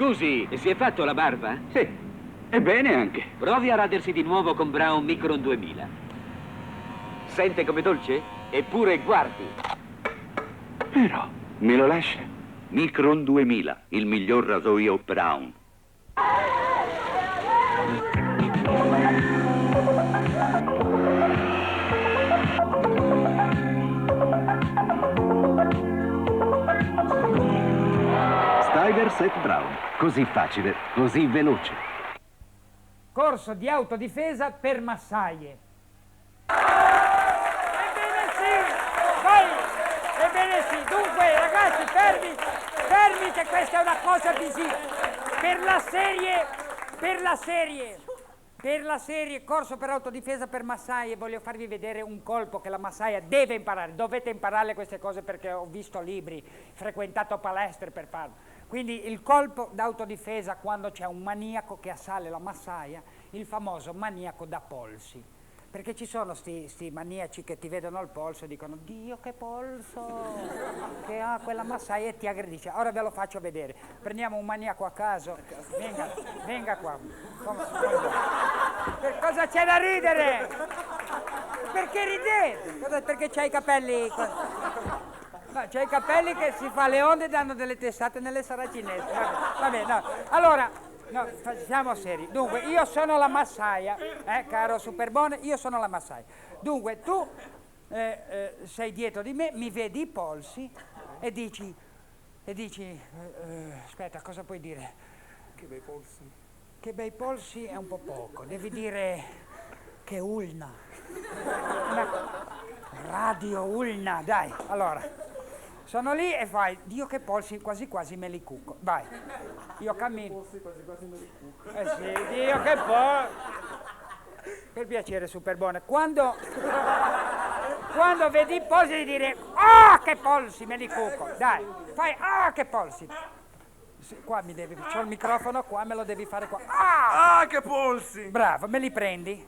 Scusi, si è fatto la barba? Sì, e bene anche. Provi a radersi di nuovo con Brown Micron 2000. Sente come dolce? Eppure guardi. Però, me lo lascia? Micron 2000, il miglior rasoio Brown. Styler Set Brown, così facile, così veloce. Corso di autodifesa per massaie. Ebbene sì, vai! Ebbene sì, dunque ragazzi, fermi che questa è una cosa visiva. Per la serie corso per autodifesa per massaie voglio farvi vedere un colpo che la massaia deve imparare. Dovete imparare queste cose perché ho visto libri, frequentato palestre per farlo. Quindi il colpo d'autodifesa quando c'è un maniaco che assale la massaia, il famoso maniaco da polsi. Perché ci sono sti maniaci che ti vedono al polso e dicono Dio che polso che ha quella massaia e ti aggredisce. Ora ve lo faccio vedere. Prendiamo un maniaco a caso. Venga qua. Per cosa c'è da ridere? Perché ridete? Perché c'hai i capelli... No, c'hai i capelli che si fa le onde e danno delle tessate nelle saracinesche. Vabbè, no. Allora, no, siamo seri. Dunque, io sono la massaia, caro Superbone, io sono la massaia. Dunque, tu sei dietro di me, mi vedi i polsi e dici, aspetta, cosa puoi dire? Che bei polsi. Che bei polsi è un po' poco, devi dire che ulna. Radio ulna, dai, allora. Sono lì e fai, Dio che polsi, quasi quasi me li cucco. Vai, io cammino. Polsi quasi quasi me li cucco. Sì, Dio che polsi. Per piacere, Superbone. Quando vedi i polsi devi dire, che polsi, me li cucco. Dai, fai, che polsi. Sì, qua c'ho il microfono qua, me lo devi fare qua. Che polsi! Bravo, me li prendi?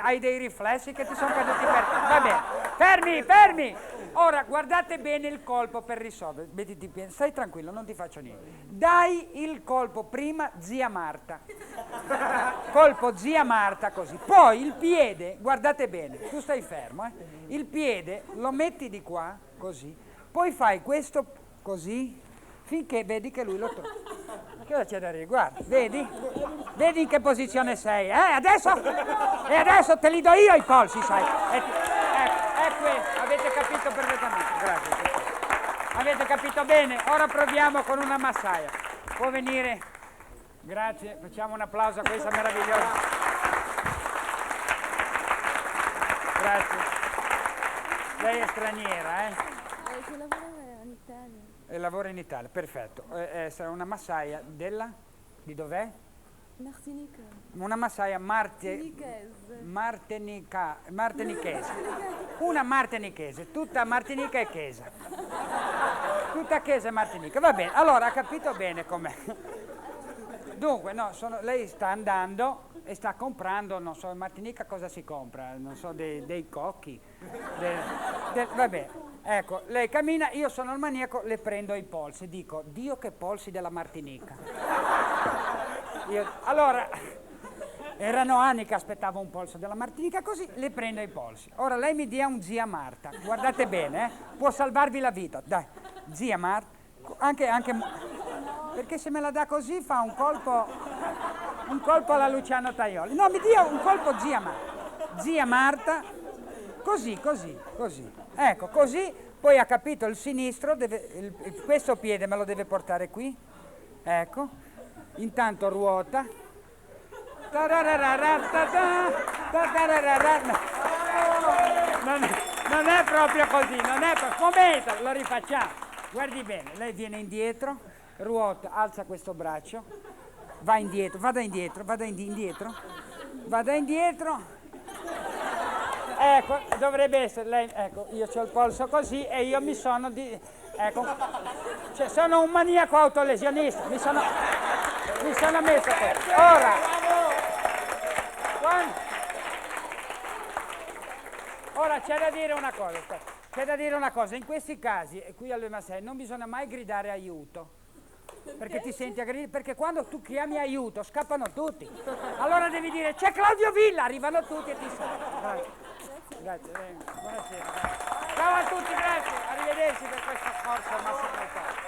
Hai dei riflessi che ti sono caduti per... Va bene, fermi! Ora, guardate bene il colpo per risolvere. Stai tranquillo, non ti faccio niente. Dai il colpo prima zia Marta. Colpo zia Marta così. Poi il piede, guardate bene, tu stai fermo, Il piede lo metti di qua, così. Poi fai questo così, finché vedi che lui lo trova. Cosa c'è da dire? Guarda, vedi? Vedi in che posizione sei, Adesso te li do io i polsi, sai? È questo, avete capito perfettamente, grazie. Avete capito bene? Ora proviamo con una massaia. Può venire? Grazie, facciamo un applauso a questa meravigliosa. Grazie. Lei è straniera, Che lavora in Italia. E lavora in Italia, perfetto. Sarà una massaia della? Di dov'è? Martinica. Una massaia martinichese. Una martinichese, tutta Martinica e Chiesa. Tutta Chiesa e Martinica. Va bene, allora ha capito bene com'è. Dunque, no, lei sta andando e sta comprando, non so, in Martinica cosa si compra? Non so, dei cocchi. Va bene. Ecco, lei cammina, io sono il maniaco, le prendo i polsi, dico, Dio che polsi della Martinica. Allora, erano anni che aspettavo un polso della Martinica, così le prendo i polsi. Ora lei mi dia un zia Marta, guardate bene, può salvarvi la vita, dai, zia Marta, anche, perché se me la dà così fa un colpo alla Luciano Tajoli. No, mi dia un colpo zia Marta, così. Ecco, così, poi ha capito il sinistro, questo piede me lo deve portare qui, ecco, intanto ruota, non è proprio così, momento, lo rifacciamo, guardi bene, lei viene indietro, ruota, alza questo braccio, vada indietro, ecco, dovrebbe essere lei, ecco, io ho il polso così e io mi sono ecco, cioè sono un maniaco autolesionista, mi sono messo questo. Ora c'è da dire una cosa, aspetta. c'è da dire una cosa, in questi casi, e qui all'6 non bisogna mai gridare aiuto. Perché ti senti aggredito? Perché quando tu chiami aiuto scappano tutti. Allora devi dire c'è Claudio Villa, arrivano tutti e ti salvano. Grazie, buonasera. Ciao a tutti, grazie, arrivederci per questo corso al Massimo Alto.